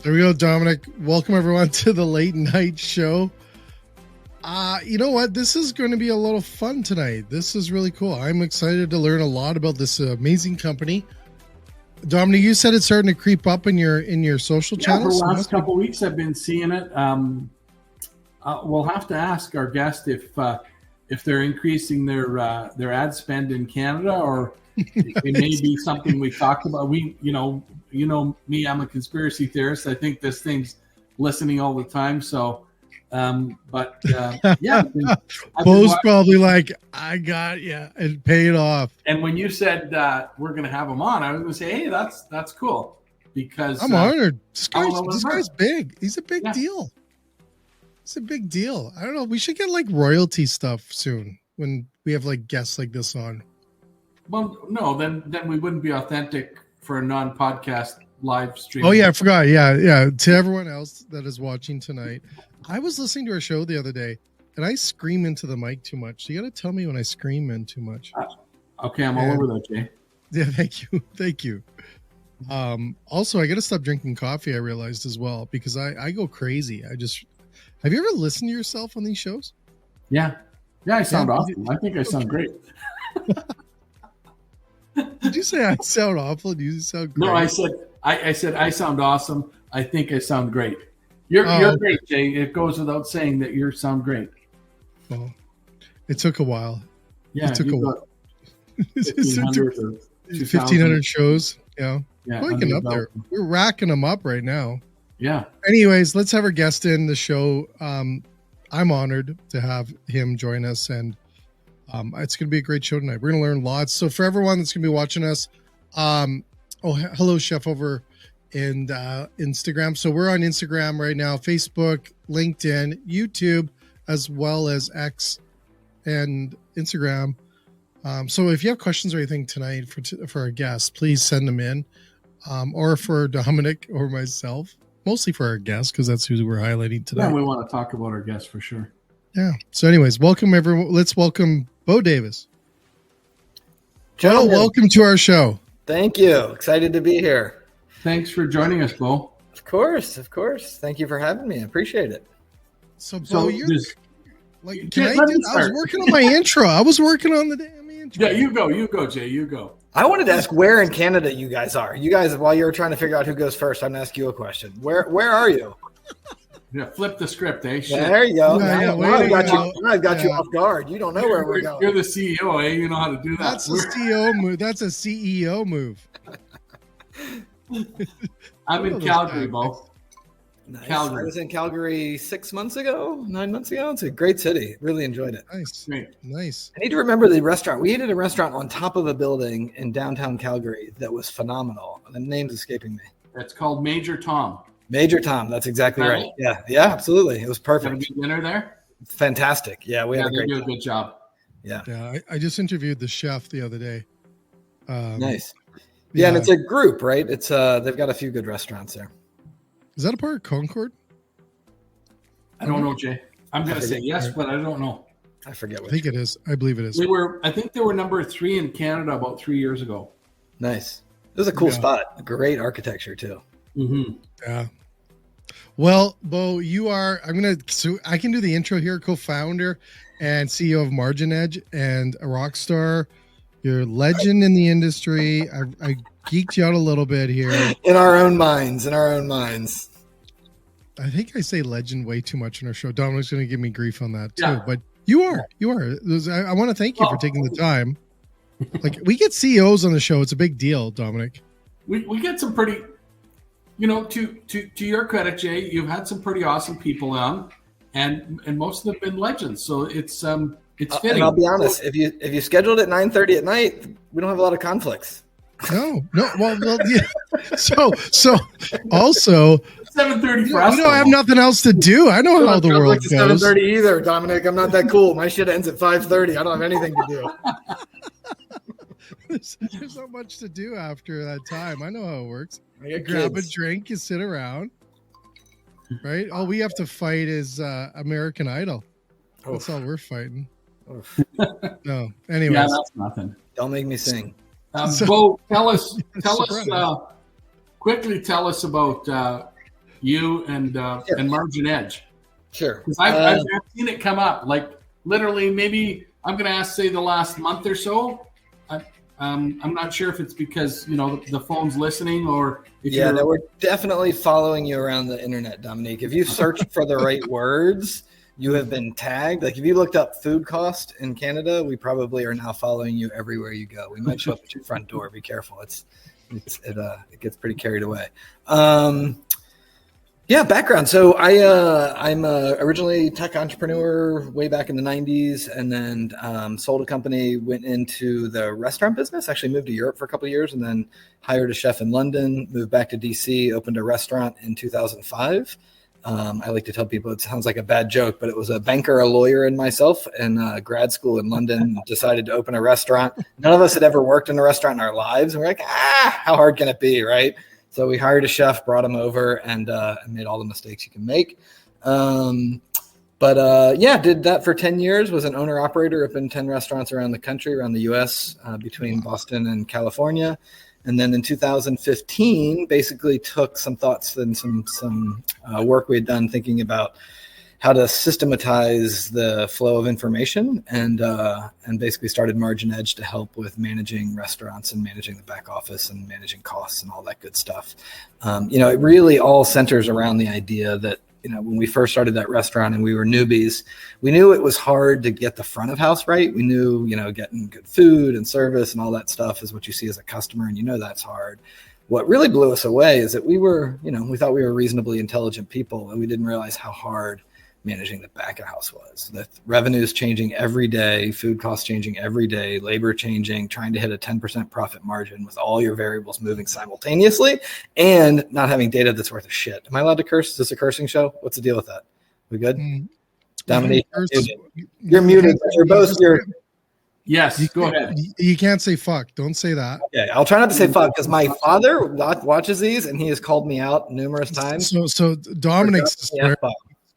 There we go, Dominic. Welcome everyone to the late night show. You know what? This is going to be a little fun tonight. This is really cool. I'm excited to learn a lot about this amazing company. Dominic, you said it's starting to creep up in your social channels. For the last couple of weeks, I've been seeing it. We'll have to ask our guest if they're increasing their ad spend in Canada, or it may be something we talked about. You know me, I'm a conspiracy theorist. I think this thing's listening all the time. So, yeah. Bo's probably like, I got you. It paid off. And when you said we're going to have him on, I was going to say, hey, that's cool, because I'm honored. This guy's big. He's a big deal. It's a big deal. I don't know. We should get like royalty stuff soon when we have like guests like this on. Well, no, then we wouldn't be authentic for a non-podcast live stream. Oh yeah, I forgot. Yeah. To everyone else that is watching tonight, I was listening to a show the other day, and I scream into the mic too much. So you got to tell me when I scream in too much. Okay, I'm all over that, Jay. Yeah, thank you. Also, I got to stop drinking coffee. I realized as well, because I go crazy. Have you ever listened to yourself on these shows? Yeah, I sound awesome. I think I sound great. Did you say I sound awful? Do you sound great? No, I said I sound awesome. I think I sound great. You're great, Jay. It goes without saying that you sound great. Well, it took a while. Yeah, it took a while. 1,500 shows. Yeah, waking up there. We're racking them up right now. Yeah. Anyways, let's have our guest in the show. I'm honored to have him join us, and it's going to be a great show tonight. We're going to learn lots. So for everyone that's going to be watching us, hello, Chef, over in Instagram. So we're on Instagram right now, Facebook, LinkedIn, YouTube, as well as X and Instagram. So if you have questions or anything tonight for our guests, please send them in, or for Dominic or myself. Mostly for our guests, because that's who we're highlighting today. Yeah, we want to talk about our guests for sure. Yeah. So anyways, welcome everyone. Let's welcome Bo Davis. Joe, welcome to our show. Thank you. Excited to be here. Thanks for joining us, Bo. Of course. Thank you for having me. I appreciate it. So Bo, I was working on my intro. I was working on the damn intro. Yeah, you go, Jay, you go. I wanted to ask where in Canada you guys are. You guys, while you were trying to figure out who goes first, I'm going to ask you a question. Where are you? Yeah, flip the script, eh? Shit. Yeah, there you go. I got you Yeah. off guard. You don't know where we're going. You're the CEO, eh? You know how to do that. That's a CEO move. That's a CEO move. I'm in Calgary, Bo. Nice. Calgary. I was in Calgary 9 months ago. It's a great city. Really enjoyed it. Nice. I need to remember the restaurant. We ate at a restaurant on top of a building in downtown Calgary that was phenomenal. The name's escaping me. It's called Major Tom. Major Tom. That's exactly right. Yeah, absolutely. It was perfect. Had a good dinner there? Fantastic. Yeah, we had a great do time. a good job. Yeah. I just interviewed the chef the other day. Nice. Yeah, and it's a group, right? It's they've got a few good restaurants there. Is that a part of Concord? I don't know, Jay. I'm going to say yes, but I don't know. I forget what. I think it is. I believe it is. I think they were number 3 in Canada about 3 years ago. Nice. It was a cool spot. Great architecture too. Mm-hmm. Yeah. Well, Bo, I can do the intro here, co-founder and CEO of MarginEdge and a rock star. You're a legend in the industry. I geeked you out a little bit here. In our own minds. I think I say legend way too much in our show. Dominic's going to give me grief on that too. But you are. I want to thank you for taking the time. Like, we get CEOs on the show. It's a big deal, Dominic. We get some pretty, to your credit, Jay, you've had some pretty awesome people on, and most of them have been legends. So it's fitting. And I'll be honest, if you scheduled it 9:30 at night, we don't have a lot of conflicts. No. Well, yeah. So also 7:30 for us. I have nothing else to do. I know how the world goes. 7:30 either, Dominic. I'm not that cool. My shit ends at 5:30. I don't have anything to do. There's not much to do after that time. I know how it works. You grab a drink, you sit around. Right? All we have to fight is American Idol. That's all we're fighting. No. Anyways. Yeah, that's nothing. Don't make me sing. Bo, tell us quickly. Tell us about you and MarginEdge. Sure. Because I've seen it come up, like literally maybe I'm going to ask, say, the last month or so. I'm not sure if it's because, the phone's listening or if we're definitely following you around the internet, Dominique. If you search for the right words, you have been tagged. Like if you looked up food cost in Canada, we probably are now following you everywhere you go. We might show up at your front door. Be careful. It gets pretty carried away. Background. So I'm originally a tech entrepreneur way back in the 90s, and then sold a company, went into the restaurant business, actually moved to Europe for a couple of years, and then hired a chef in London, moved back to DC, opened a restaurant in 2005. I like to tell people it sounds like a bad joke, but it was a banker, a lawyer, and myself in grad school in London decided to open a restaurant. None of us had ever worked in a restaurant in our lives. And we're like, how hard can it be, right? So we hired a chef, brought him over, and made all the mistakes you can make. Did that for 10 years, was an owner-operator, opened 10 restaurants around the country, around the U.S., between Boston and California. And then in 2015, basically took some thoughts and some work we had done thinking about how to systematize the flow of information, and basically started MarginEdge to help with managing restaurants and managing the back office and managing costs and all that good stuff. It really all centers around the idea that, when we first started that restaurant and we were newbies, we knew it was hard to get the front of house right. We knew, getting good food and service and all that stuff is what you see as a customer, and that's hard. What really blew us away is that we were, we thought we were reasonably intelligent people, and we didn't realize how hard managing the back of house was. The revenues changing every day, food costs changing every day, labor changing, trying to hit a 10% profit margin with all your variables moving simultaneously, and not having data that's worth a shit. Am I allowed to curse? Is this a cursing show? What's the deal with that? We good? Dominique, you're muted. Yes, go ahead. You can't say fuck. Don't say that. Okay, I'll try not to say fuck because my father watches these and he has called me out numerous times. So Dominic's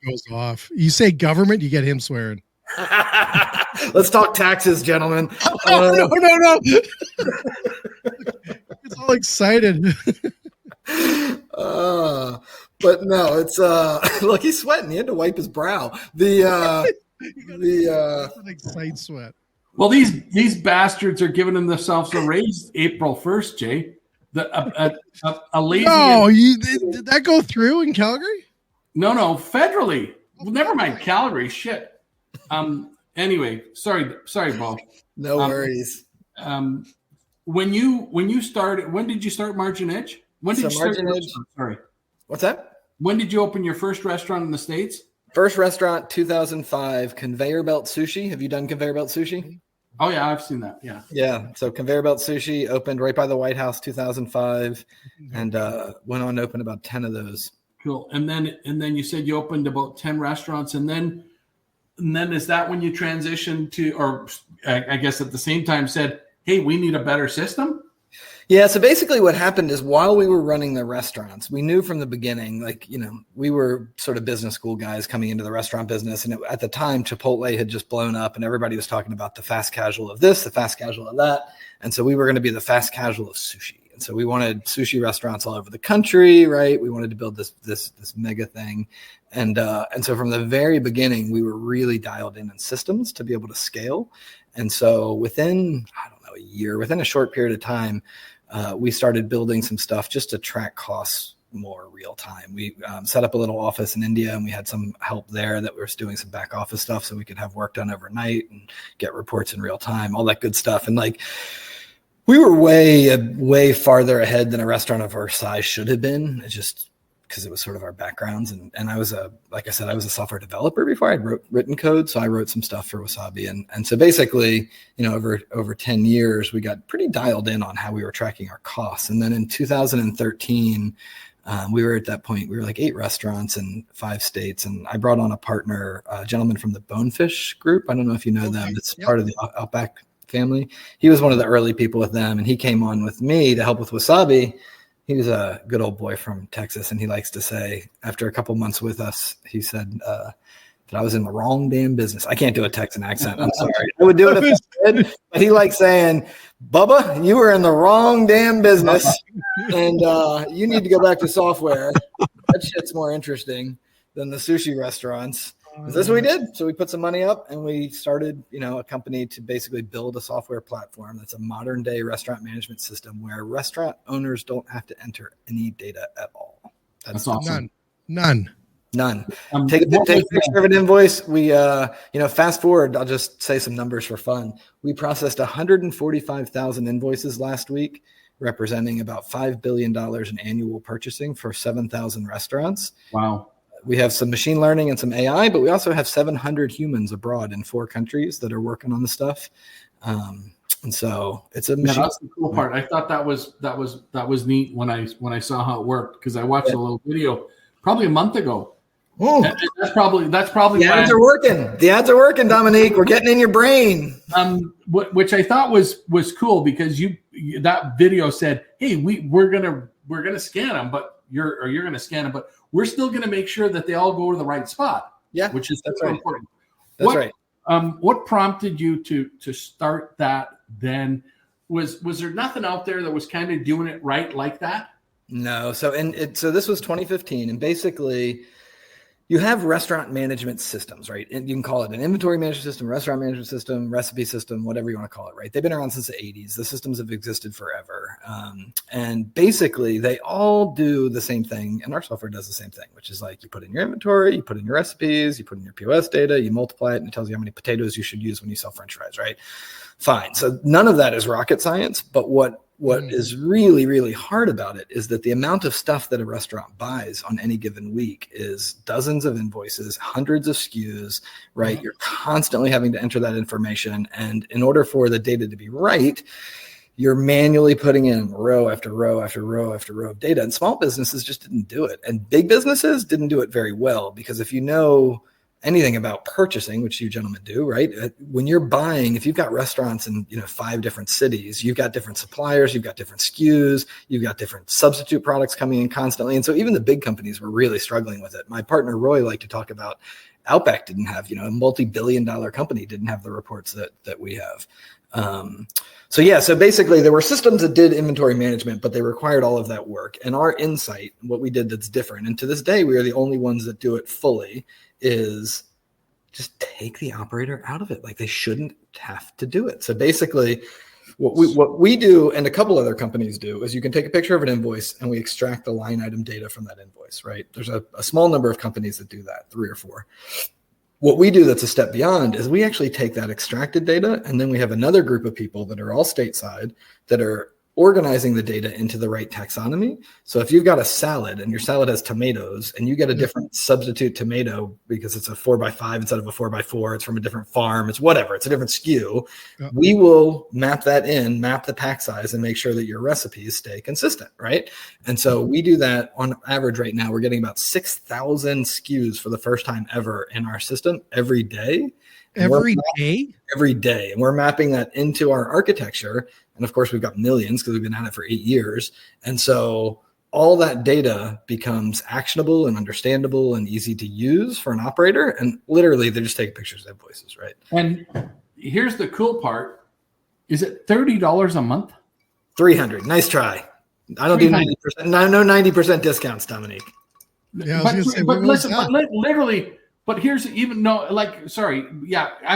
goes off. You say government, you get him swearing. Let's talk taxes, gentlemen. No. It's all excited. But no, it's look, he's sweating. He had to wipe his brow. It's an excite sweat. Well, these bastards are giving themselves a raise April 1st, Jay. A lazy. No, did that go through in Calgary? No, federally. Well, never mind Calgary. Shit. Anyway, sorry, Bo. No worries. When you started, when did you start MarginEdge? When did you start MarginEdge? Sorry. What's that? When did you open your first restaurant in the States? First restaurant, 2005, Conveyor Belt Sushi. Have you done Conveyor Belt Sushi? Oh yeah, I've seen that. Yeah. Yeah. So Conveyor Belt Sushi opened right by the White House, 2005, and went on to open about 10 of those. Cool. And then you said you opened about 10 restaurants, and then is that when you transitioned to, or I guess at the same time said, hey, we need a better system? Yeah. So basically what happened is while we were running the restaurants, we knew from the beginning, we were sort of business school guys coming into the restaurant business. And at the time, Chipotle had just blown up and everybody was talking about the fast casual of this, the fast casual of that. And so we were going to be the fast casual of sushi. And so we wanted sushi restaurants all over the country, right? We wanted to build this mega thing. And so from the very beginning, we were really dialed in systems to be able to scale. And so within, a year, within a short period of time, we started building some stuff just to track costs more real time. We set up a little office in India, and we had some help there that was doing some back office stuff so we could have work done overnight and get reports in real time, all that good stuff. And we were way farther ahead than a restaurant of our size should have been. It's just because it was sort of our backgrounds. And I was like I said, I was a software developer before I'd written code. So I wrote some stuff for Wasabi. And so basically, over 10 years, we got pretty dialed in on how we were tracking our costs. And then in 2013, we were at that point, we were like 8 restaurants in 5 states. And I brought on a partner, a gentleman from the Bonefish Group. I don't know if you know them. It's part of the Outback family. He was one of the early people with them. And he came on with me to help with Wasabi. He was a good old boy from Texas, and he likes to say, after a couple months with us, he said that I was in the wrong damn business. I can't do a Texan accent. I'm sorry. I would do it if I could, but he likes saying, Bubba, you were in the wrong damn business, and you need to go back to software. that shit's more interesting than the sushi restaurants. That's what we did. So we put some money up and we started, a company to basically build a software platform that's a modern day restaurant management system where restaurant owners don't have to enter any data at all. That's awesome. None. Take a picture of an invoice. We, fast forward, I'll just say some numbers for fun. We processed 145,000 invoices last week, representing about $5 billion in annual purchasing for 7,000 restaurants. Wow. We have some machine learning and some AI, but we also have 700 humans abroad in 4 countries that are working on the stuff. And so it's a machine. That's the cool part. I thought that was neat when I saw how it worked, because I watched a little video probably a month ago. That's probably the ads are working. The ads are working, Dominique. We're getting in your brain. Which I thought was cool, because that video said, "Hey, we're gonna scan them, but you're gonna scan them, but we're still gonna make sure that they all go to the right spot." Yeah, which is that's right. important. That's right. What prompted you to start that? Then was there nothing out there that was kind of doing it right like that? No. So this was 2015, and basically, you have restaurant management systems, right? And you can call it an inventory management system, restaurant management system, recipe system, whatever you want to call it, right? They've been around since the 80s. The systems have existed forever. And basically, they all do the same thing, and our software does the same thing, which is like you put in your inventory, you put in your recipes, you put in your POS data, you multiply it, and it tells you how many potatoes you should use when you sell French fries, right? Fine. So none of that is rocket science, but what is really, really hard about it is that the amount of stuff that a restaurant buys on any given week is dozens of invoices, hundreds of SKUs, right? You're constantly having to enter that information. And in order for the data to be right, you're manually putting in row after row after row after row of data. And small businesses just didn't do it. And big businesses didn't do it very well, because if you know anything about purchasing, which you gentlemen do, right? When you're buying, if you've got restaurants in 5 different cities, you've got different suppliers, you've got different SKUs, you've got different substitute products coming in constantly. And so even the big companies were really struggling with it. My partner Roy liked to talk about Outback didn't have, a multi-billion-dollar company didn't have the reports that we have. So basically there were systems that did inventory management, but they required all of that work. And our insight, what we did that's different, and to this day, we are the only ones that do it fully, is just take the operator out of it. Like, they shouldn't have to do it. So basically what we do, and a couple other companies do, is you can take a picture of an invoice and we extract the line item data from that invoice, right? There's a small number of companies that do that, 3 or 4. What we do that's a step beyond is we actually take that extracted data, and then we have another group of people that are all stateside that are organizing the data into the right taxonomy. So if you've got a salad and your salad has tomatoes and you get a different substitute tomato because it's a 4x5 instead of a 4x4, it's from a different farm, it's whatever, it's a different SKU, we will map that in, map the pack size, and make sure that your recipes stay consistent, right? And so we do that on average right now. We're getting about 6,000 SKUs for the first time ever in our system every day. Every day? Every day. And we're mapping that into our architecture. And of course, we've got millions because we've been at it for 8 years. And so all that data becomes actionable and understandable and easy to use for an operator. And literally, they just take pictures of invoices, right? And here's the cool part. Is it $30 a month? $300. Nice try. I don't do 90%. No 90% discounts, Dominique. Yeah, I was going to say, literally. But here's I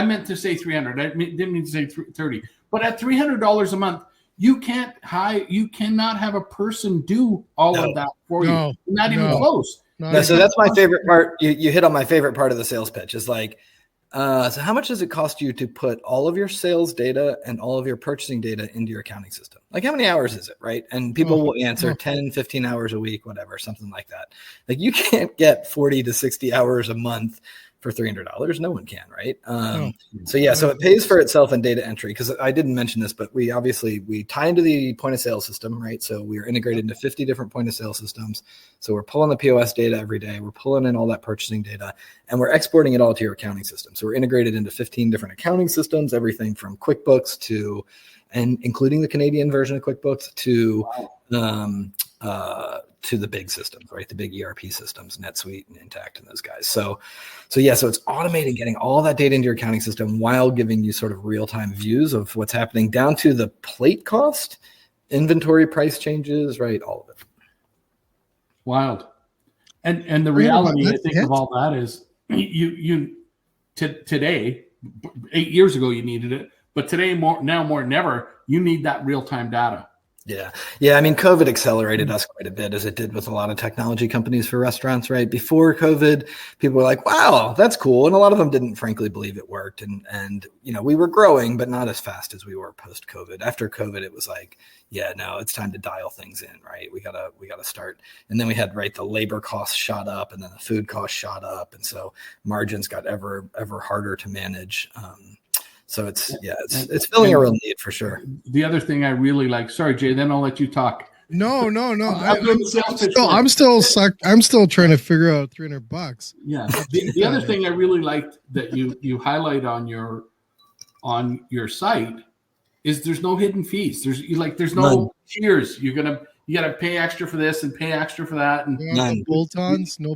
meant to say 300. I didn't mean to say 30. But at $300 a month, you cannot have a person do all of that for you. Not even close. So that's my favorite part. You hit on my favorite part of the sales pitch. Is like, so how much does it cost you to put all of your sales data and all of your purchasing data into your accounting system? Like, how many hours is it, right? And people will answer 10, 15 hours a week, whatever, something like that. Like, you can't get 40 to 60 hours a month for $300. No one can, right? So it pays for itself in data entry, because I didn't mention this, but we tie into the point of sale system, right? So we're integrated into 50 different point of sale systems. So we're pulling the POS data every day. We're pulling in all that purchasing data, and we're exporting it all to your accounting system. So we're integrated into 15 different accounting systems, everything from QuickBooks and including the Canadian version of QuickBooks to the big systems, right? The big ERP systems, NetSuite and Intact and those guys. So it's automating getting all that data into your accounting system while giving you sort of real-time views of what's happening down to the plate cost, inventory price changes, right? All of it. Wild. And the reality, I think, of all that is today, 8 years ago, you needed it, but today more than ever, you need that real-time data. Yeah. Yeah. I mean, COVID accelerated us quite a bit, as it did with a lot of technology companies for restaurants, right? Before COVID, people were like, wow, that's cool. And a lot of them didn't frankly believe it worked. And we were growing, but not as fast as we were post COVID. After COVID, it was like, yeah, no, it's time to dial things in, right? We gotta start. And then we had, right, the labor costs shot up, and then the food costs shot up. And so margins got ever harder to manage. So it's filling a real need for sure. The other thing I really like, sorry, Jay, then I'll let you talk. No. I'm still trying to figure out $300. Yeah. The other thing I really liked that you highlight on your site is there's no hidden fees. There's no tiers. You gotta pay extra for this and pay extra for that. And no bolt-ons. One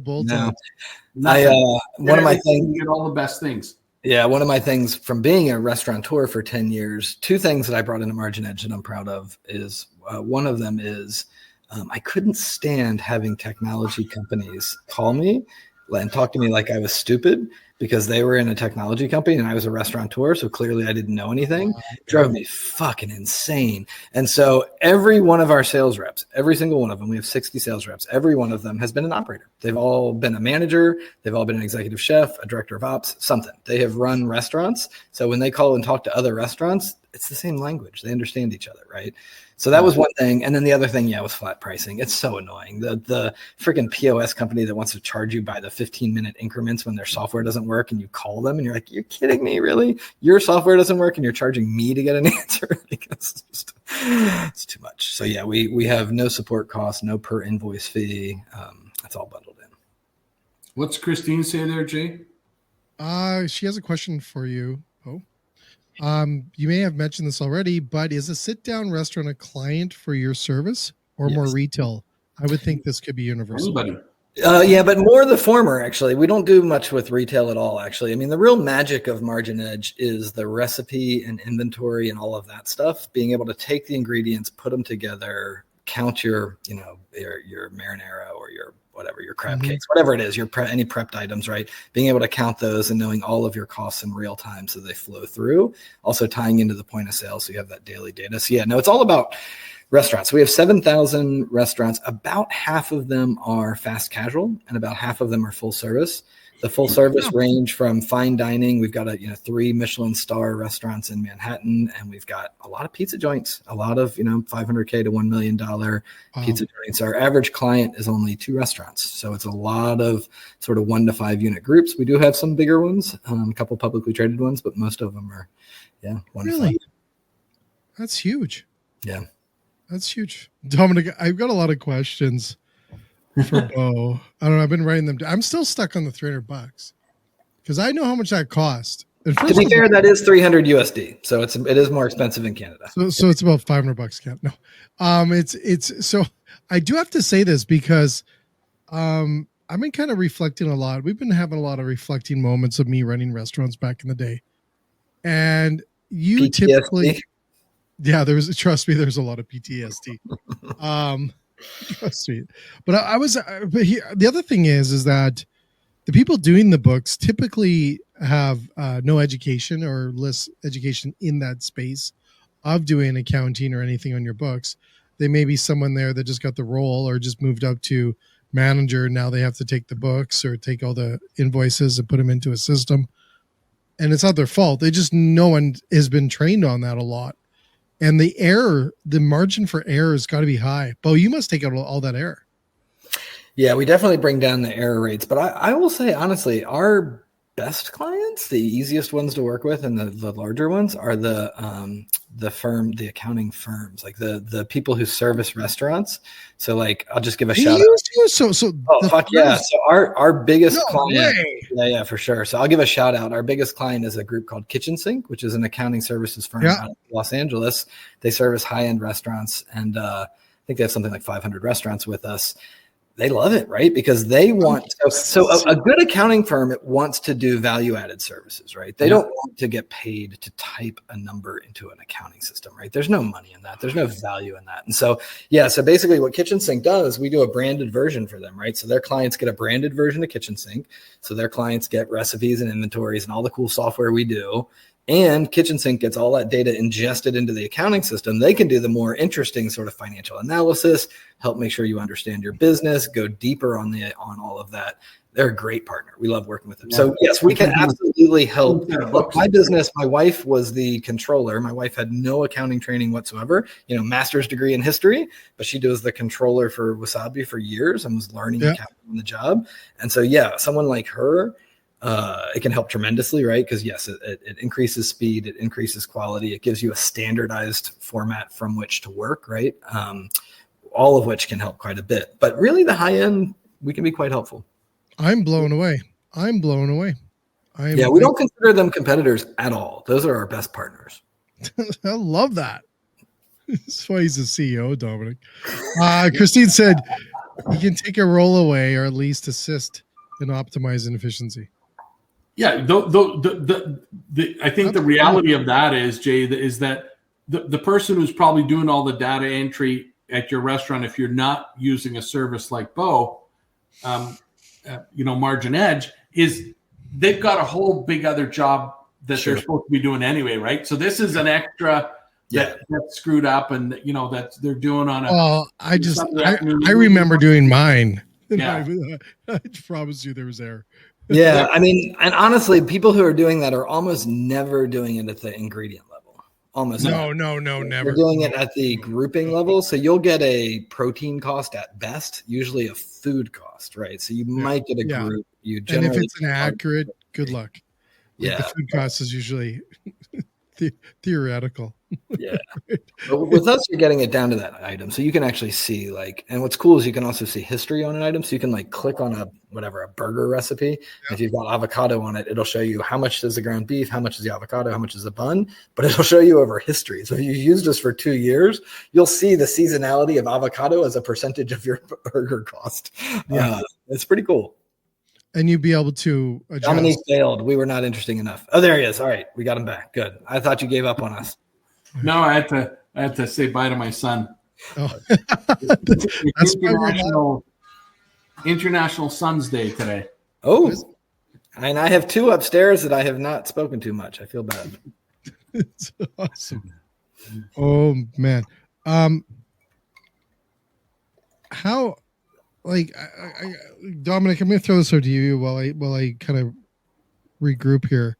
of my things, you get all the best things. Yeah, one of my things from being a restaurateur for 10 years, two things that I brought into MarginEdge that I'm proud of is one of them is I couldn't stand having technology companies call me and talk to me like I was stupid because they were in a technology company and I was a restaurateur. So clearly I didn't know anything. It drove me fucking insane. And so every one of our sales reps, every single one of them, we have 60 sales reps. Every one of them has been an operator. They've all been a manager. They've all been an executive chef, a director of ops, something. They have run restaurants. So when they call and talk to other restaurants, it's the same language. They understand each other, right? So that was one thing. And then the other thing, was flat pricing. It's so annoying. The freaking POS company that wants to charge you by the 15-minute increments when their software doesn't work, and you call them and you're like, you're kidding me, really? Your software doesn't work and you're charging me to get an answer? It's too much. So yeah, we have no support costs, no per invoice fee. It's all bundled in. What's Christine say there, Jay? She has a question for you. You may have mentioned this already, but is a sit-down restaurant a client for your service or more retail? I would think this could be universal. Anybody. Yeah, but more the former, actually. We don't do much with retail at all, actually. I mean, the real magic of MarginEdge is the recipe and inventory and all of that stuff, being able to take the ingredients, put them together, count your marinara or your whatever, your crab cakes, whatever it is, any prepped items, right? Being able to count those and knowing all of your costs in real time so they flow through. Also tying into the point of sale so you have that daily data. So it's all about restaurants. We have 7,000 restaurants. About half of them are fast casual and about half of them are full service. The full service range from fine dining. We've got 3 Michelin star restaurants in Manhattan, and we've got a lot of pizza joints, a lot of, $500K to $1 million pizza joints. Our average client is only 2 restaurants. So it's a lot of sort of 1 to 5 unit groups. We do have some bigger ones, a couple publicly traded ones, but most of them are, 1 to 5. That's huge. Yeah. That's huge. Dominic, I've got a lot of questions for Bo. I don't know. I've been writing them down. I'm still stuck on the $300 because I know how much that cost. To be fair, that is $300 USD, so it is more expensive in Canada. So it's about $500 Canada. No, it's so I do have to say this because I've been kind of reflecting a lot. We've been having a lot of reflecting moments of me running restaurants back in the day, and you PTSD. Typically, trust me, there's a lot of PTSD. Trust me. But the other thing is that the people doing the books typically have no education or less education in that space of doing accounting or anything on your books. They may be someone there that just got the role or just moved up to manager. Now they have to take the books or take all the invoices and put them into a system. And it's not their fault. No one has been trained on that a lot. And the margin for error has got to be high. Bo, you must take out all that error. Yeah, we definitely bring down the error rates. But I will say, honestly, our best clients, the easiest ones to work with and the larger ones are the accounting firms, like the people who service restaurants. So like, I'll just give a shout out. So our biggest client. Yeah, for sure. So I'll give a shout out. Our biggest client is a group called Kitchen Sink, which is an accounting services firm out of Los Angeles. They service high-end restaurants. And I think they have something like 500 restaurants with us. They love it, right? Because they want a good accounting firm wants to do value-added services, right? They don't want to get paid to type a number into an accounting system, right? There's no money in that. There's no value in that. And so, so basically what Kitchen Sink does, we do a branded version for them, right? So their clients get a branded version of Kitchen Sink. So their clients get recipes and inventories and all the cool software we do. And Kitchen Sink gets all that data ingested into the accounting system. They can do the more interesting sort of financial analysis, help make sure you understand your business, go deeper on all of that. They're a great partner. We love working with them. So yes, we can absolutely help. Look, my business, my wife was the controller. My wife had no accounting training whatsoever, master's degree in history, but she was the controller for Wasabi for years and was learning accounting on the job. And so, someone like her, it can help tremendously, right? Because yes, it increases speed, it increases quality, it gives you a standardized format from which to work, right? All of which can help quite a bit. But really, the high end, we can be quite helpful. I'm blown away. We don't consider them competitors at all. Those are our best partners. I love that. That's why he's the CEO, Dominic. Christine said he can take a role away or at least assist in optimizing efficiency. Yeah, I think the reality of that is, Jay, is that the person who's probably doing all the data entry at your restaurant, if you're not using a service like Bo, MarginEdge, is they've got a whole big other job that they're supposed to be doing anyway, right? So this is an extra that's screwed up, and that they're doing on a. Well, I remember doing mine. I promise you, there was error. Yeah, I mean, and honestly, people who are doing that are almost never doing it at the ingredient level. Almost never. They're doing it at the grouping level. So you'll get a protein cost at best, usually a food cost, right? So you might get a group. And if it's inaccurate, good luck. The food cost is usually theoretical. Yeah. But with us, you're getting it down to that item. So you can actually see and what's cool is you can also see history on an item. So you can click on a burger recipe. Yeah. If you've got avocado on it, it'll show you how much is the ground beef, how much is the avocado, how much is the bun, but it'll show you over history. So if you used this for 2 years, you'll see the seasonality of avocado as a percentage of your burger cost. Yeah. It's pretty cool. And you'd be able to adjust. Dominique failed. We were not interesting enough. Oh, there he is. All right. We got him back. Good. I thought you gave up on us. No, I had to say bye to my son. Oh. That's International Sons Day today. Oh, and I have 2 upstairs that I have not spoken to much. I feel bad. It's awesome. Oh man. How, Dominic, I'm going to throw this over to you while I kind of regroup here.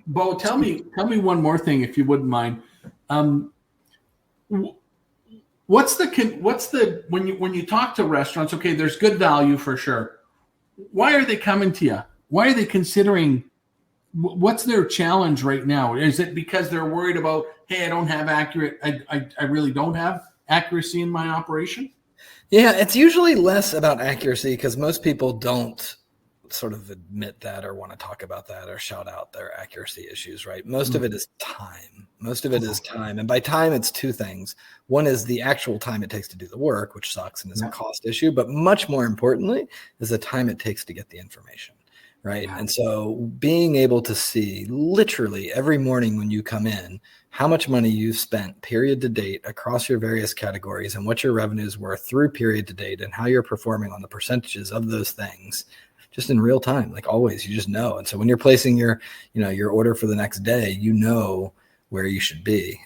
Bo, tell me one more thing, if you wouldn't mind. What's the when you talk to restaurants? Okay, there's good value for sure. Why are they coming to you? Why are they considering? What's their challenge right now? Is it because they're worried about, hey, I don't have I really don't have accuracy in my operation? Yeah, it's usually less about accuracy because most people don't sort of admit that or want to talk about that or shout out their accuracy issues, right? Most of it is time. And by time, it's 2 things. One is the actual time it takes to do the work, which sucks and is a cost issue. But much more importantly is the time it takes to get the information, right? And so being able to see literally every morning when you come in, how much money you've spent period to date across your various categories and what your revenues were through period to date and how you're performing on the percentages of those things just in real time, always, you just know. And so when you're placing your order for the next day, where you should be.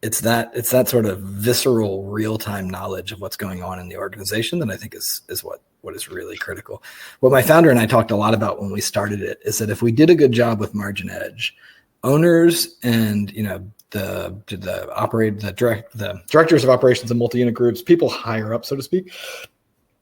It's that sort of visceral real-time knowledge of what's going on in the organization that I think is what is really critical. What my founder and I talked a lot about when we started it is that if we did a good job with MarginEdge, owners and the directors of operations and multi-unit groups, people higher up, so to speak,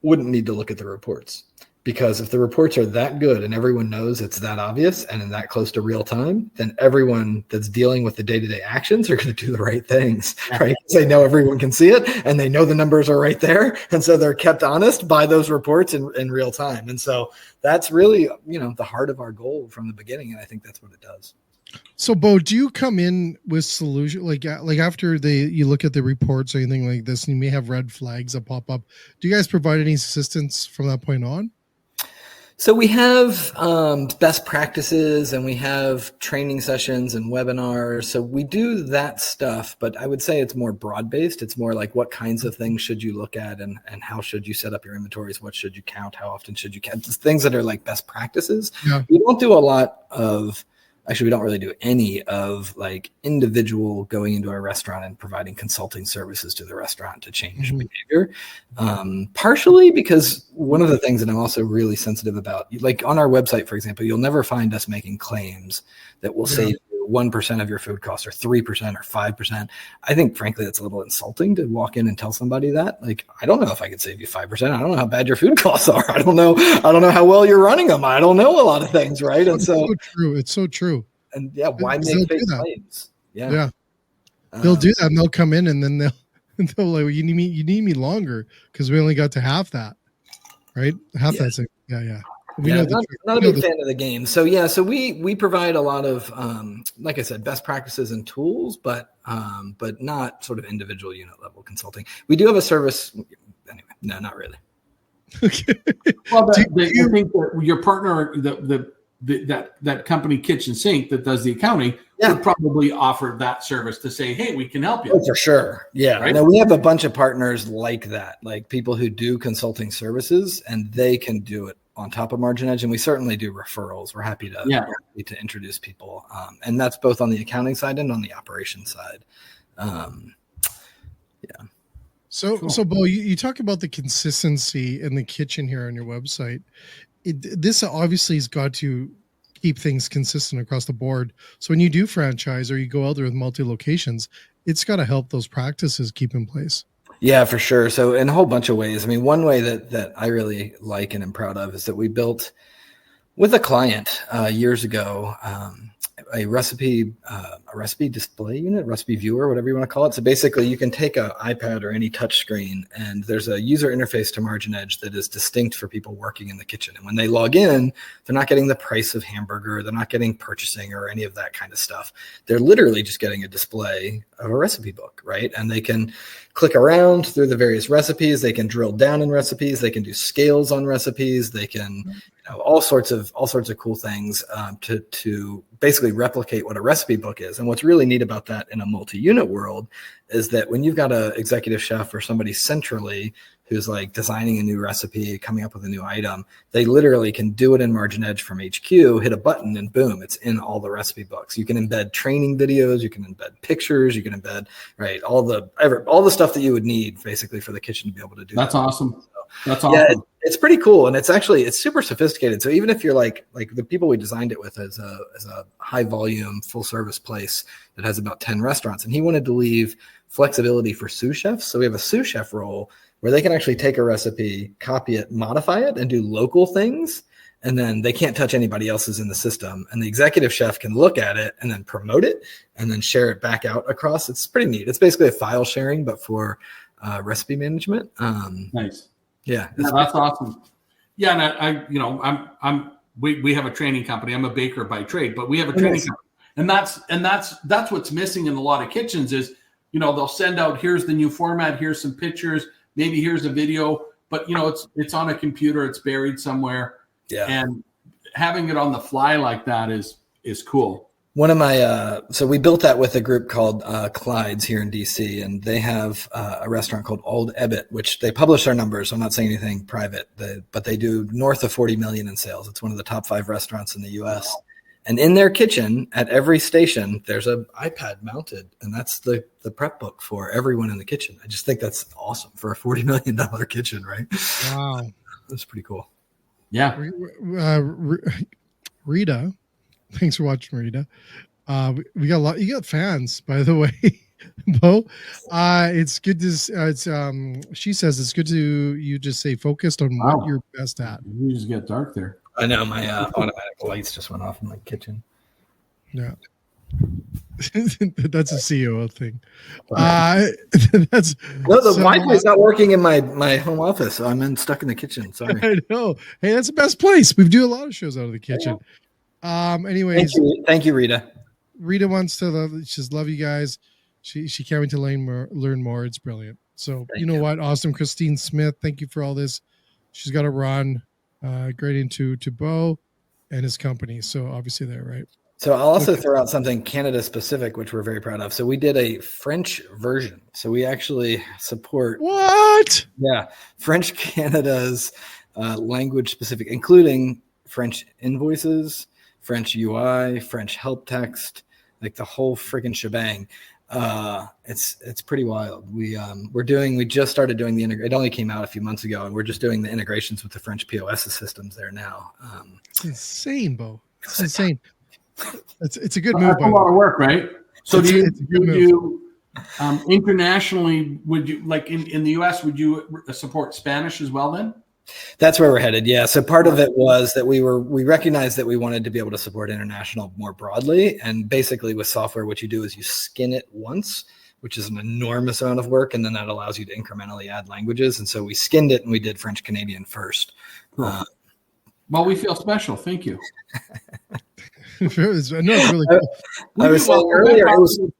wouldn't need to look at the reports. Because if the reports are that good and everyone knows it's that obvious and in that close to real time, then everyone that's dealing with the day-to-day actions are going to do the right things, right? They know everyone can see it and they know the numbers are right there. And so they're kept honest by those reports in real time. And so that's really, the heart of our goal from the beginning. And I think that's what it does. So, Bo, do you come in with solution like after you look at the reports or anything like this, and you may have red flags that pop up? Do you guys provide any assistance from that point on? So we have best practices, and we have training sessions and webinars. So we do that stuff, but I would say it's more broad-based. It's more like what kinds of things should you look at, and how should you set up your inventories? What should you count? How often should you count? Just things that are like best practices. Yeah. We don't do a lot of, actually, we don't really do any of like individual going into a restaurant and providing consulting services to the restaurant to change behavior. Partially because one of the things that I'm also really sensitive about, like on our website, for example, you'll never find us making claims that will save you 1% of your food costs or 3% or 5%. I think, frankly, that's a little insulting to walk in and tell somebody that. Like, I don't know if I could save you 5%. I don't know how bad your food costs are. I don't know how well you're running them. I don't know a lot of things, right? And so true. It's so true. And yeah, why make fake claims? Yeah. They'll do that, and they'll come in, and then they'll like, well, you need me longer because we only got to half that, right? Half that's it. Yeah. Not a big fan of the game. So we provide a lot of like I said, best practices and tools, but not sort of individual unit level consulting. We do have a service. Anyway, no, not really. Okay. Well, I think that your partner, that company Kitchen Sink that does the accounting would probably offer that service to say, hey, we can help you. Oh, for sure. Yeah. Right? No, we have a bunch of partners like that, like people who do consulting services, and they can do it on top of MarginEdge. And we certainly do referrals. We're happy to introduce people. And that's both on the accounting side and on the operations side. So Bo, you talk about the consistency in the kitchen here on your website. This obviously has got to keep things consistent across the board. So when you do franchise or you go out there with multi-locations, it's got to help those practices keep in place. Yeah, for sure. So in a whole bunch of ways. I mean, one way that I really like and am proud of is that we built with a client years ago a recipe display unit, recipe viewer, whatever you want to call it. So basically you can take an iPad or any touch screen, and there's a user interface to MarginEdge that is distinct for people working in the kitchen. And when they log in, they're not getting the price of hamburger, they're not getting purchasing or any of that kind of stuff. They're literally just getting a display of a recipe book, right? And they can click around through the various recipes, they can drill down in recipes, they can do scales on recipes, they can all sorts of cool things to basically replicate what a recipe book is. And what's really neat about that in a multi-unit world is that when you've got an executive chef or somebody centrally who's like designing a new recipe, coming up with a new item, they literally can do it in MarginEdge from HQ, hit a button, and boom, it's in all the recipe books. You can embed training videos, you can embed pictures, you can embed all the stuff that you would need basically for the kitchen to be able to do. That's awesome. That's awesome. Yeah, it's pretty cool, and it's super sophisticated. So even if you're like the people we designed it with as a high volume full service place that has about 10 restaurants, and he wanted to leave flexibility for sous chefs. So we have a sous chef role where they can actually take a recipe, copy it, modify it, and do local things. And then they can't touch anybody else's in the system. And the executive chef can look at it and then promote it and then share it back out across. It's pretty neat. It's basically a file sharing, but for recipe management. Nice. Yeah, that's awesome. Yeah, and we have a training company. I'm a baker by trade, but we have a training company, and that's what's missing in a lot of kitchens is, they'll send out, here's the new format, here's some pictures, maybe here's a video, but it's on a computer, it's buried somewhere. Yeah, and having it on the fly like that is cool. One of my so we built that with a group called Clyde's here in DC, and they have a restaurant called Old Ebbet, which they publish their numbers. So I'm not saying anything private, but they do north of 40 million in sales. It's one of the top 5 restaurants in the U.S. Wow. And in their kitchen, at every station, there's an iPad mounted, and that's the prep book for everyone in the kitchen. I just think that's awesome for a $40 million kitchen, right? Wow, that's pretty cool. Yeah, Rita. Thanks for watching, Rita. We got you got fans, by the way, Bo. It's good to. She says it's good to you just stay focused on what you're best at. You just get dark there. I know my automatic lights just went off in my kitchen. Yeah, that's a CEO thing. That's the Wi-Fi is not working in my home office, so I'm stuck in the kitchen. Sorry. I know. Hey, that's the best place. We do a lot of shows out of the kitchen. Anyways, thank you, Rita. Rita wants to she says, love you guys. She can't wait to learn more. It's brilliant. So Thank you know you. what? Awesome. Christine Smith, thank you for all this. She's got to run great into Bo and his company. So obviously they're right. So I'll also throw out something Canada specific, which we're very proud of. So we did a French version. So we actually support French Canada's language specific, including French invoices, French UI, French help text, like the whole freaking shebang. It's pretty wild. We just started doing it only came out a few months ago, and we're just doing the integrations with the French POS systems there now. It's insane, Bo. It's insane. It's a good move. That's a lot of work, right? So do you internationally, would you, like in the US, would you support Spanish as well then? That's where we're headed. Yeah. So part of it was that we recognized that we wanted to be able to support international more broadly. And basically with software, what you do is you skin it once, which is an enormous amount of work. And then that allows you to incrementally add languages. And so we skinned it and we did French Canadian first. Cool. Well, we feel special. Thank you. It's really cool. I was saying earlier,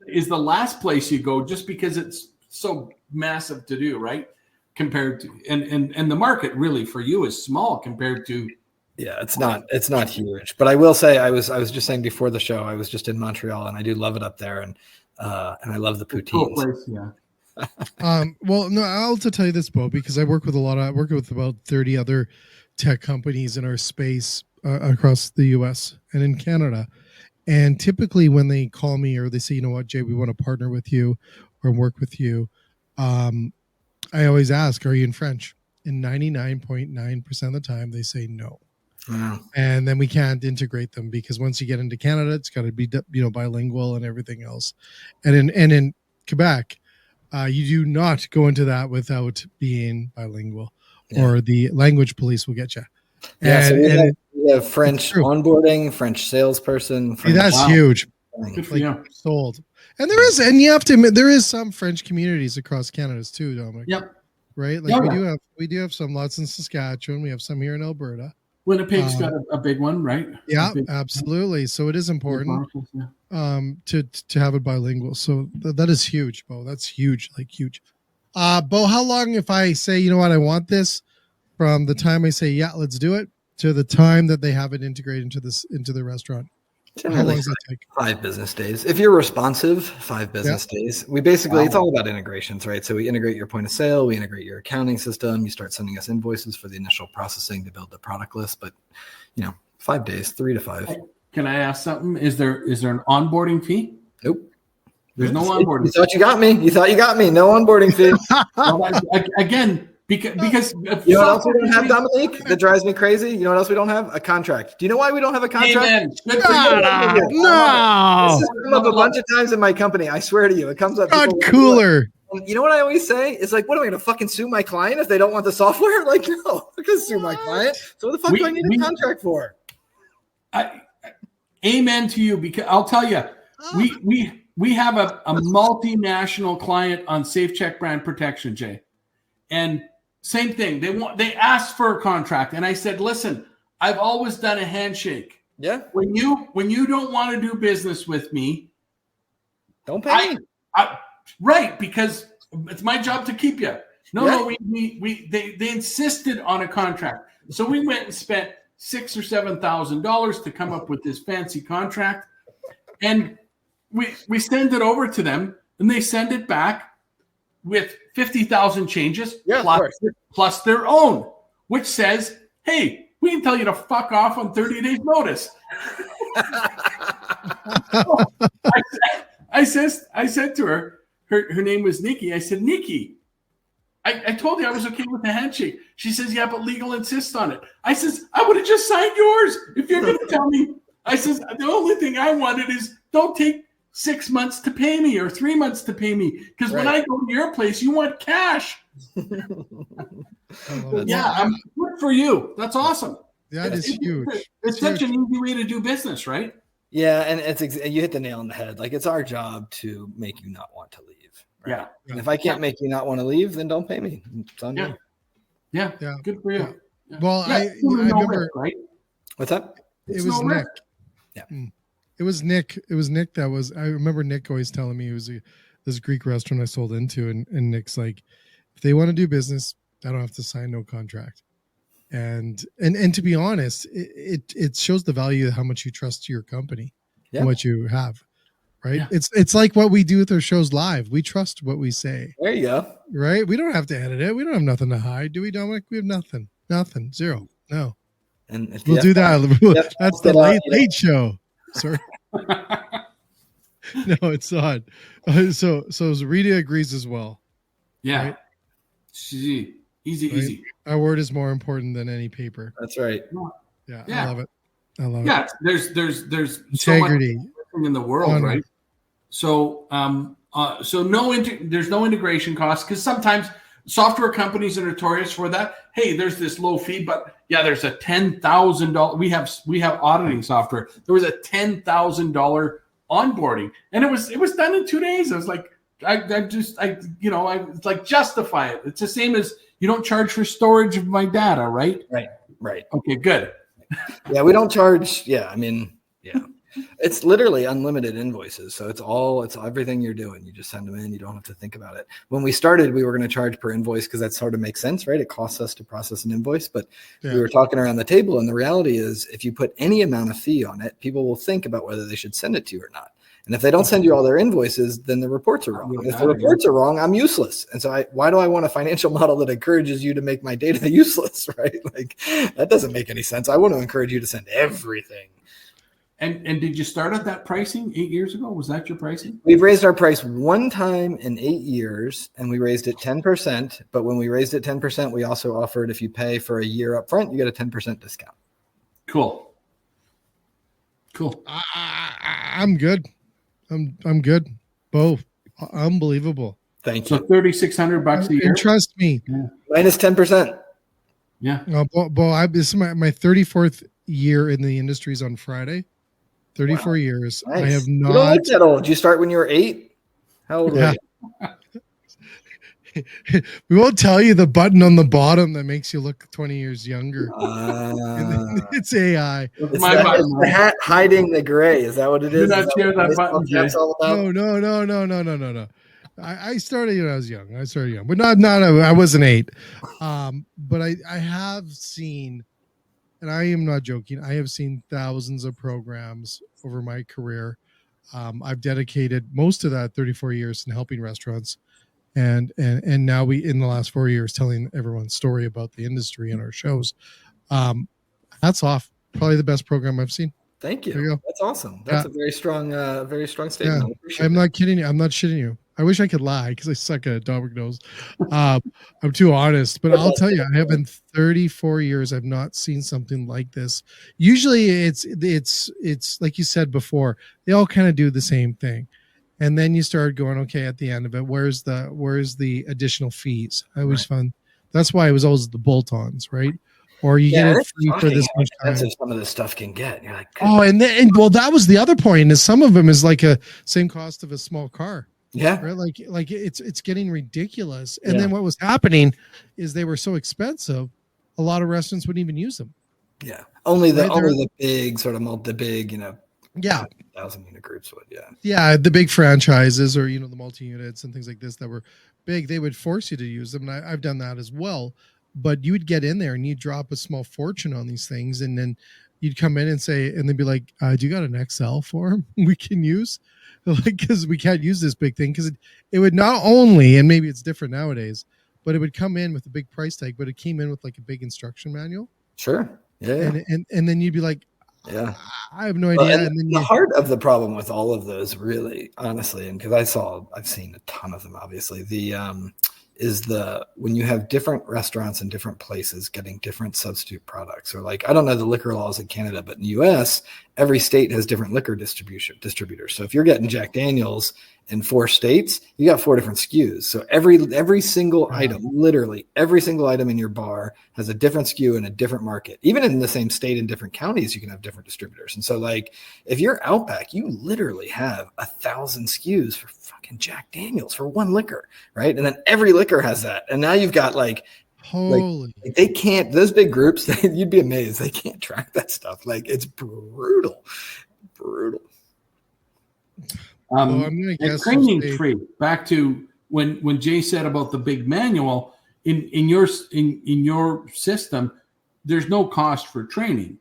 is the last place you go just because it's so massive to do, right? Compared to and the market really for you is small compared to. Yeah, it's not huge, but I will say I was just saying before the show I was just in Montreal and I do love it up there and I love the poutines. Cool place, yeah. Well, no, I'll to tell you this, Bo, because I work with about 30 other tech companies in our space across the US and in Canada. And typically when they call me or they say, you know what, Jay, we want to partner with you or work with you, I always ask, are you in French? And 99.9% of the time they say no. Wow. And then we can't integrate them because once you get into Canada, it's got to be, bilingual and everything else. And in Quebec, you do not go into that without being bilingual, or the language police will get you. Yeah, so we have French onboarding, French salesperson. That's huge. Good for you. Sold. And you have to admit, there is some French communities across Canada too, Dominic. Yep. Right? Like we do have some lots in Saskatchewan. We have some here in Alberta. Winnipeg's got a big one, right? Yeah, absolutely. So it is important to have it bilingual. So that is huge, Bo. That's huge, like huge. Bo, how long if I say, you know what, I want this, from the time I say, yeah, let's do it, to the time that they have it integrated into the restaurant? How long does that take? 5 business days. If you're responsive, 5 business days. We basically, it's all about integrations, right? So we integrate your point of sale, we integrate your accounting system, you start sending us invoices for the initial processing to build the product list. But 5 days, 3 to 5. Can I ask something? Is there an onboarding fee? Nope. There's no onboarding. You thought you got me. No onboarding fee. Well, again, because you know what else we don't have, Dominique? That drives me crazy. You know what else we don't have? A contract. Do you know why we don't have a contract? Amen. Good for you. No. This has come up a bunch of times in my company. I swear to you, it comes up. Not cooler. You know what I always say? It's like, what am I going to fucking sue my client if they don't want the software? Like, no, I can sue my client. So what the fuck do I need a contract for? Amen to you, because I'll tell you, we have a multinational client on SafeCheck brand protection, Jay, and same thing. They asked for a contract, and I said, listen, I've always done a handshake. Yeah. When you don't want to do business with me, don't pay me. Right, because it's my job to keep you. No, they insisted on a contract, so we went and spent $6,000 or $7,000 to come up with this fancy contract, and we send it over to them, and they send it back with 50,000 changes plus their own, which says, hey, we can tell you to fuck off on 30 days notice. I said to her name was Nikki. I said, Nikki, I told you I was okay with the handshake. She says, yeah, but legal insists on it. I says, I would have just signed yours if you're going to tell me. I says, the only thing I wanted is don't take 6 months to pay me or 3 months to pay me, because when I go to your place, you want cash. I'm good for you. That's awesome. That is huge. It's such an easy way to do business, right? Yeah, and you hit the nail on the head. Like, it's our job to make you not want to leave. Right? Yeah. And if I can't make you not want to leave, then don't pay me. It's on me. Yeah. Good for you. Yeah. Well, I remember. Risk, right? What's that? It was Nick. Yeah. It was Nick. It was Nick that was. I remember Nick always telling me it was this Greek restaurant I sold into, and Nick's like, if they want to do business, I don't have to sign no contract. And to be honest, it shows the value of how much you trust your company and what you have. Right. Yeah. It's like what we do with our shows live. We trust what we say. There you go. Right. We don't have to edit it. We don't have nothing to hide. Do we, Dominic? We have nothing. Nothing. Zero. No. And we'll do that. That's the late show. Sorry. No, it's not. So Rita agrees as well. Yeah. Right? Easy. Our word is more important than any paper. That's right. Yeah. I love it. Yeah. There's integrity so much in the world, right? So, there's no integration costs, because sometimes software companies are notorious for that. Hey, there's this low fee, but there's a $10,000. We have auditing software. There was a $10,000 onboarding, and it was done in 2 days. I was like, it's like, justify it. It's the same as you don't charge for storage of my data, right? Right. Okay, good. Yeah, we don't charge. Yeah, I mean, yeah. It's literally unlimited invoices. So it's everything you're doing. You just send them in. You don't have to think about it. When we started, we were going to charge per invoice because that sort of makes sense, right? It costs us to process an invoice, but we were talking around the table, and the reality is if you put any amount of fee on it, people will think about whether they should send it to you or not. And if they don't send you all their invoices, then the reports are wrong. If the reports are wrong, I'm useless. And so why do I want a financial model that encourages you to make my data useless, right? Like, that doesn't make any sense. I want to encourage you to send everything. And did you start at that pricing 8 years ago? Was that your pricing? We've raised our price one time in 8 years, and we raised it 10%. But when we raised it 10%, we also offered, if you pay for a year up front, you get a 10% discount. Cool. I'm good. I'm good. Bo, unbelievable. Thank you. So $3,600 a year. And trust me. Yeah. Minus 10%. Yeah. Bo, this is my 34th year in the industries on Friday. 34 years. Nice. I have not. You don't look that old. Did you start when you were 8? How old were you? We won't tell you the button on the bottom that makes you look 20 years younger. It's AI. It's the hat hiding the gray. Is that what it is? Do not share that button, Jay. No. I started when I was young. But I wasn't 8. But I have seen, and I am not joking, I have seen thousands of programs over my career. I've dedicated most of that 34 years in helping restaurants. And now we, in the last 4 years, telling everyone's story about the industry and our shows. Hats off. Probably the best program I've seen. Thank you. That's awesome. That's a very strong statement. Yeah. I'm not kidding you. I'm not shitting you. I wish I could lie because I suck at it. Dominic knows. I'm too honest, but I'll tell you, I have in 34 years, I've not seen something like this. Usually it's like you said before, they all kind of do the same thing. And then you start going, okay, at the end of it, where's the additional fees? I always found that's why it was always the bolt-ons, right? Or you get it free for this much time. Some of this stuff can get. You're like, oh, and that was the other point. Is some of them is like a same cost of a small car. Yeah, right. Like it's getting ridiculous. And then what was happening is they were so expensive, a lot of restaurants wouldn't even use them. Yeah, only the big sort of the big 1,000 unit groups would. Yeah, the big franchises or the multi units and things like this that were big, they would force you to use them. And I've done that as well. But you would get in there and you'd drop a small fortune on these things, and then you'd come in and say, and they'd be like, "Do you got an Excel form we can use?" Because we can't use this big thing, because it would not only, and maybe it's different nowadays, but it would come in with a big price tag, but it came in with like a big instruction manual. Sure. Yeah. And then you'd be like, yeah, I have no idea. And then the heart of the problem with all of those, really, honestly, and because I've seen a ton of them, obviously, is when you have different restaurants in different places getting different substitute products, or like, I don't know the liquor laws in Canada, but in the US, every state has different liquor distributors. So if you're getting Jack Daniels in 4 states, you got 4 different SKUs. So every single item, literally every single item in your bar has a different SKU in a different market. Even in the same state in different counties, you can have different distributors. And so like, if you're Outback, you literally have 1,000 SKUs for fucking Jack Daniels for one liquor, right? And then every liquor has that. And now you've got holy, they can't, those big groups, you'd be amazed. They can't track that stuff. Like, it's brutal. Well, I'm gonna And guess training you say- free. Back to when Jay said about the big manual in your system, there's no cost for training.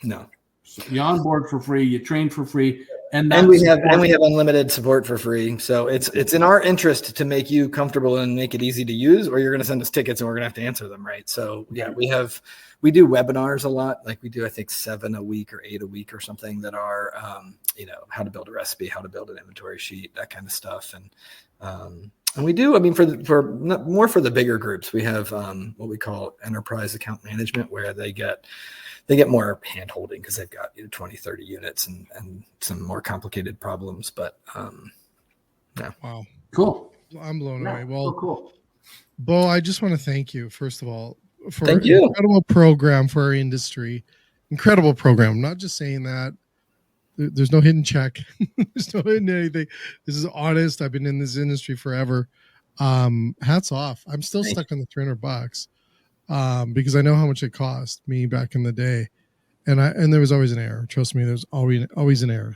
No. So you onboard for free, you train for free, and we have unlimited support for free. So it's in our interest to make you comfortable and make it easy to use, or you're going to send us tickets and we're going to have to answer them, right? So yeah, we do webinars a lot. Like we do, I think 7 a week or 8 a week or something that are, how to build a recipe, how to build an inventory sheet, that kind of stuff. And we do, I mean, more for the bigger groups, we have what we call enterprise account management, where they get more hand holding because they've got 20, 30 units and some more complicated problems. But yeah. Wow. Cool. I'm blown away. Well, cool. Bo, I just want to thank you, first of all, for Thank an you. incredible program for our industry. Incredible program. I'm not just saying that. There's no hidden check. There's no hidden anything. This is honest. I've been in this industry forever. Hats off. I'm still stuck on the $300 because I know how much it cost me back in the day. And there was always an error. Trust me, there's always an error.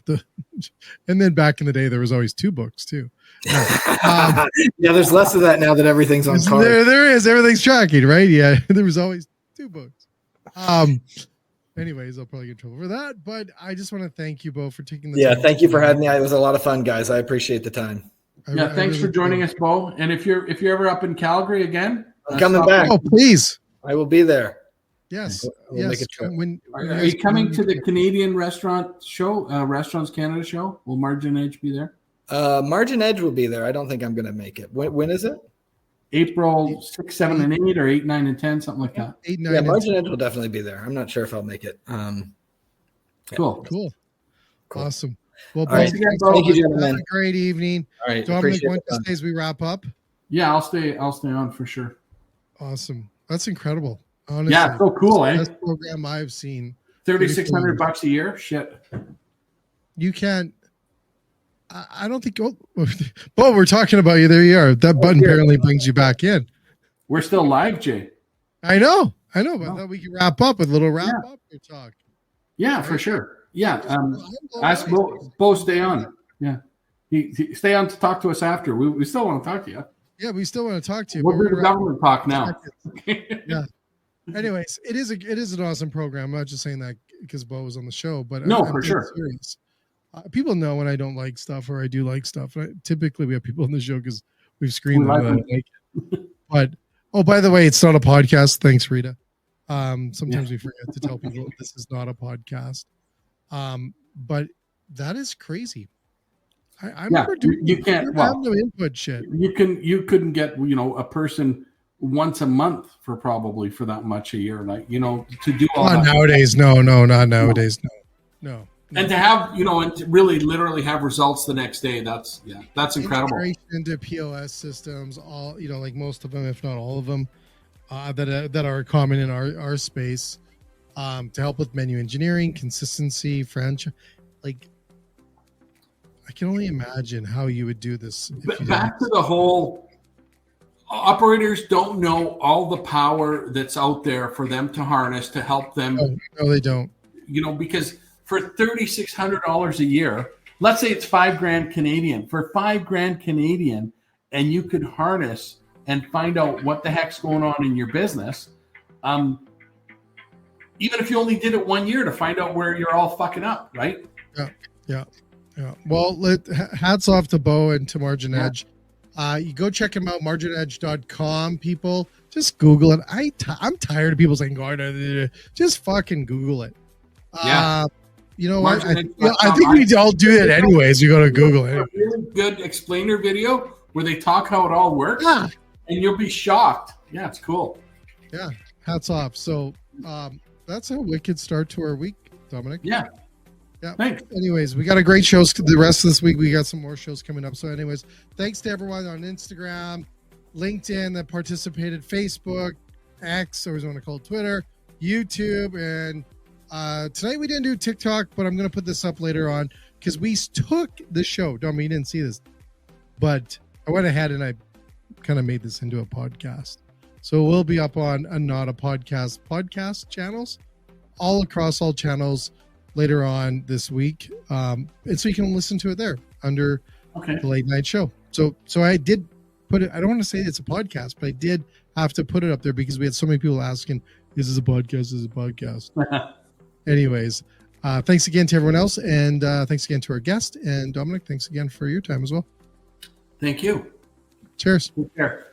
And then back in the day, there was always 2 books too. Yeah, there's less of that now that everything's on card. There is. Everything's tracking, right? Yeah, there was always 2 books. Anyways, I'll probably get in trouble for that. But I just want to thank you both for taking the time. Thank you for having me. It was a lot of fun, guys. I appreciate the time. Thanks for joining us, Bo. And if you're ever up in Calgary again, I'm coming back. Oh, please. I will be there. Yes. We'll make a trip. Are you coming to the Canadian Restaurant Show, Restaurants Canada Show? Will MarginEdge be there? MarginEdge will be there. I don't think I'm going to make it. When is it? April 6, 7, and 8, or 8, 9, and 10, something like that. 8, 9, yeah, and MarginEdge will definitely be there. I'm not sure if I'll make it. Cool. Awesome. Well, Right. Thank you, gentlemen. have a great evening. All right. Dominic, once this stays, we wrap up. Yeah, I'll stay on for sure. Awesome. That's incredible. Honestly. Yeah, so cool, eh? Best program I've seen. $3,600 a year. Shit. You can't. I don't think. Bo, we're talking about you. There you are. That button apparently brings you back in. We're still live, Jay. I know. But I thought we could wrap up with a little wrap up or talk. Yeah, for sure. Yeah. Ask Bo stay on. Yeah. He stay on to talk to us after. We still want to talk to you. Yeah, we still want to talk to you. We'll do the government talk now. Yeah. Anyways, it is an awesome program. I'm not just saying that because Bo was on the show, but no, I'm for sure. Serious. People know when I don't like stuff or I do like stuff. Typically, we have people on the show because we've screened them. But by the way, it's not a podcast. Thanks, Rita. Sometimes we forget to tell people this is not a podcast. But that is crazy. I remember doing you can't no input shit. You couldn't get a person once a month for that much a year, like to do all that. Nowadays. No, not nowadays. No. And to have and to really literally have results the next day, that's incredible. Integration into POS systems, all like most of them, if not all of them, that are common in our space, to help with menu engineering, consistency, franchise. Like, I can only imagine how you would do this. Back to the whole, operators don't know all the power that's out there for them to harness to help them. No, they don't. Because for $3,600 a year, let's say it's $5,000 Canadian. For $5,000 Canadian, and you could harness and find out what the heck's going on in your business. Even if you only did it 1 year to find out where you're all fucking up, right? Yeah. Well, hats off to Bo and to MarginEdge. You go check them out, marginedge.com, people. Just Google it. I'm tired of people saying, just fucking Google it. I think we all do it anyways. You go to Google it. A really good explainer video where they talk how it all works, and you'll be shocked. Yeah, it's cool. Yeah, hats off. So that's a wicked start to our week, Dominic. Yeah. Thanks. Anyways, we got a great shows the rest of this week. We got some more shows coming up. So anyways, thanks to everyone on Instagram, LinkedIn that participated, Facebook, X, or as you want to call it, Twitter, YouTube, and tonight we didn't do TikTok, but I'm going to put this up later on because we took the show. Dom, you didn't see this, but I went ahead and I kind of made this into a podcast. So we'll be up on a Not a Podcast channels all across all channels later on this week. And so you can listen to it there. under Okay. the late night show. So I did put it. I don't want to say it's a podcast, but I did have to put it up there because we had so many people asking, "Is this a podcast? Is this a podcast?" Anyways, thanks again to everyone else, and thanks again to our guest. And Dominic, thanks again for your time as well. Thank you. Cheers. Take care.